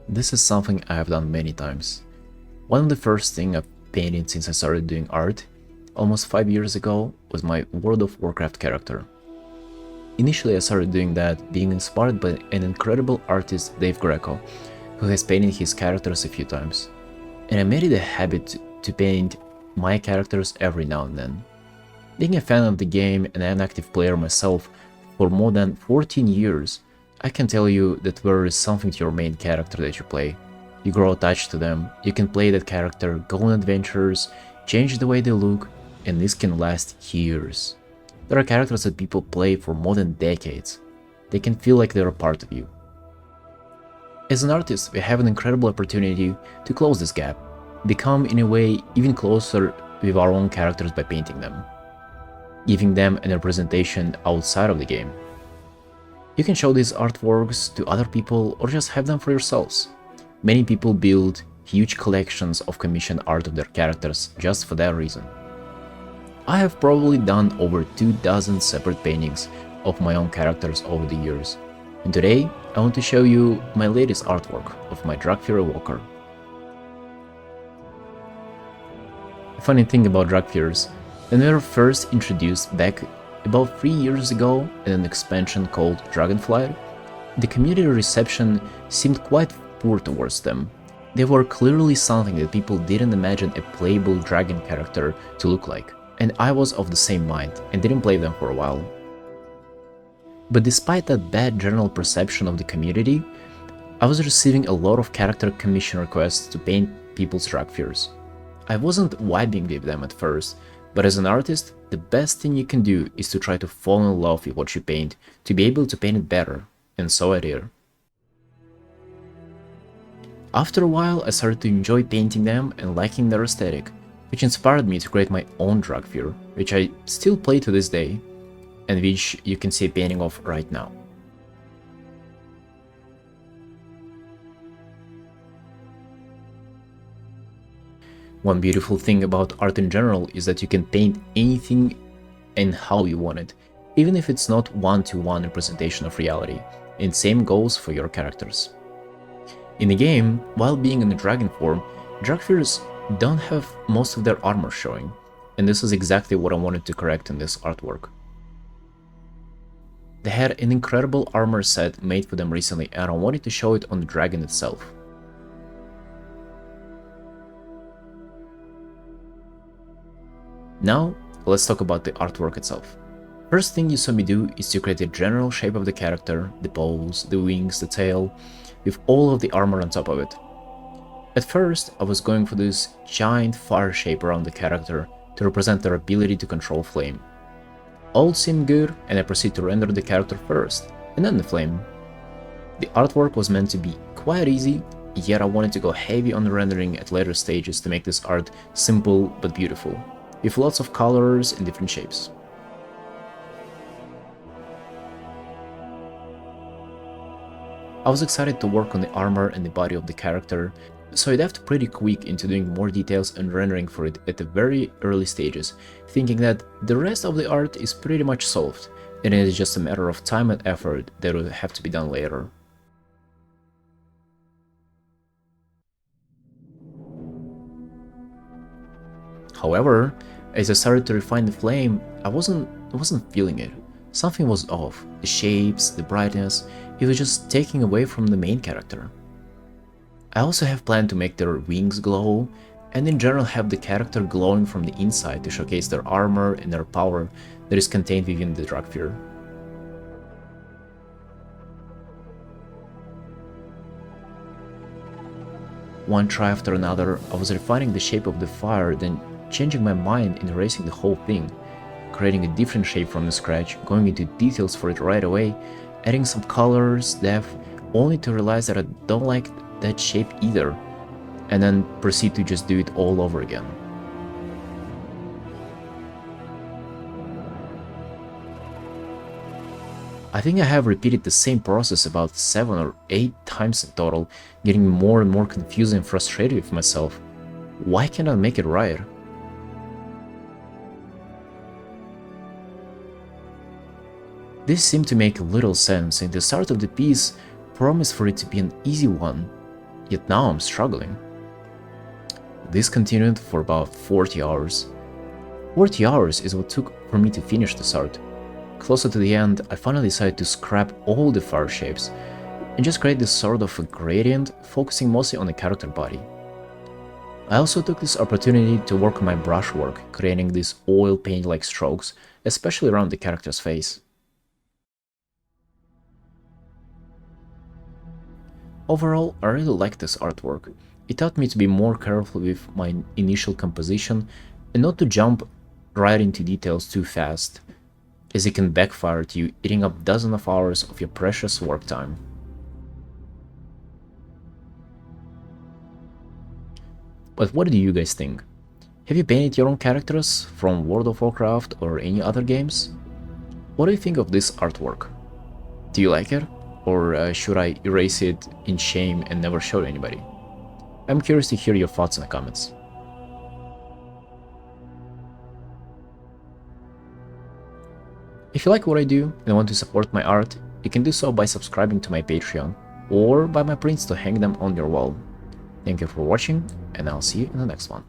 This is something I have done many times. One of the first things I've painted since I started doing art, almost 5 years ago, was my World of Warcraft character. Initially I started doing that being inspired by an incredible artist, Dave Greco, who has painted his characters a few times. And I made it a habit to paint my characters every now and then. Being a fan of the game and an active player myself for more than 14 years, I can tell you that there is something to your main character that you play. You grow attached to them, you can play that character, go on adventures, change the way they look, and this can last years. There are characters that people play for more than decades. They can feel like they're a part of you. As an artist, we have an incredible opportunity to close this gap, become in a way even closer with our own characters by painting them, giving them a representation outside of the game. You can show these artworks to other people or just have them for yourselves. Many people build huge collections of commissioned art of their characters just for that reason. I have probably done over 24 separate paintings of my own characters over the years, and today I want to show you my latest artwork of my Dracthyr Walker. A funny thing about Dracthyrs, when they were first introduced back about 3 years ago in an expansion called Dragonflight, the community reception seemed quite poor towards them. They were clearly something that people didn't imagine a playable dragon character to look like, and I was of the same mind and didn't play them for a while. But despite that bad general perception of the community, I was receiving a lot of character commission requests to paint people's Dracthyrs. I wasn't vibing with them at first, but as an artist, the best thing you can do is to try to fall in love with what you paint, to be able to paint it better, and so I did. After a while, I started to enjoy painting them and liking their aesthetic, which inspired me to create my own Dracthyr, which I still play to this day, and which you can see a painting of right now. One beautiful thing about art in general is that you can paint anything and how you want it, even if it's not one-to-one representation of reality, and same goes for your characters. In the game, while being in the dragon form, Dracthyrs don't have most of their armor showing, and this is exactly what I wanted to correct in this artwork. They had an incredible armor set made for them recently, and I wanted to show it on the dragon itself. Now, let's talk about the artwork itself. First thing you saw me do is to create a general shape of the character, the paws, the wings, the tail, with all of the armor on top of it. At first, I was going for this giant fire shape around the character to represent their ability to control flame. All seemed good, and I proceeded to render the character first, and then the flame. The artwork was meant to be quite easy, yet I wanted to go heavy on the rendering at later stages to make this art simple but beautiful, with lots of colors and different shapes. I was excited to work on the armor and the body of the character, so I dived pretty quick into doing more details and rendering for it at the very early stages, thinking that the rest of the art is pretty much solved, and it is just a matter of time and effort that would have to be done later. However, as I started to refine the flame, I wasn't feeling it. Something was off. The shapes, the brightness, it was just taking away from the main character. I also have planned to make their wings glow, and in general have the character glowing from the inside to showcase their armor and their power that is contained within the Dracthyr. One try after another, I was refining the shape of the fire, then changing my mind and erasing the whole thing, creating a different shape from the scratch, going into details for it right away, adding some colors, depth, only to realize that I don't like that shape either, and then proceed to just do it all over again. I think I have repeated the same process about 7 or 8 times in total, getting more and more confused and frustrated with myself. Why can't I make it right? This seemed to make little sense, and the start of the piece promised for it to be an easy one. yet now I'm struggling. This continued for about 40 hours. 40 hours is what took for me to finish this art. Closer to the end, I finally decided to scrap all the fire shapes and just create this sort of a gradient, focusing mostly on the character body. I also took this opportunity to work on my brushwork, creating these oil paint-like strokes, especially around the character's face. Overall, I really liked this artwork. It taught me to be more careful with my initial composition and not to jump right into details too fast, as it can backfire to you, eating up dozens of hours of your precious work time. But what do you guys think? Have you painted your own characters from World of Warcraft or any other games? What do you think of this artwork? Do you like it? Or should I erase it in shame and never show it anybody? I'm curious to hear your thoughts in the comments. If you like what I do and want to support my art, you can do so by subscribing to my Patreon or buy my prints to hang them on your wall. Thank you for watching, and I'll see you in the next one.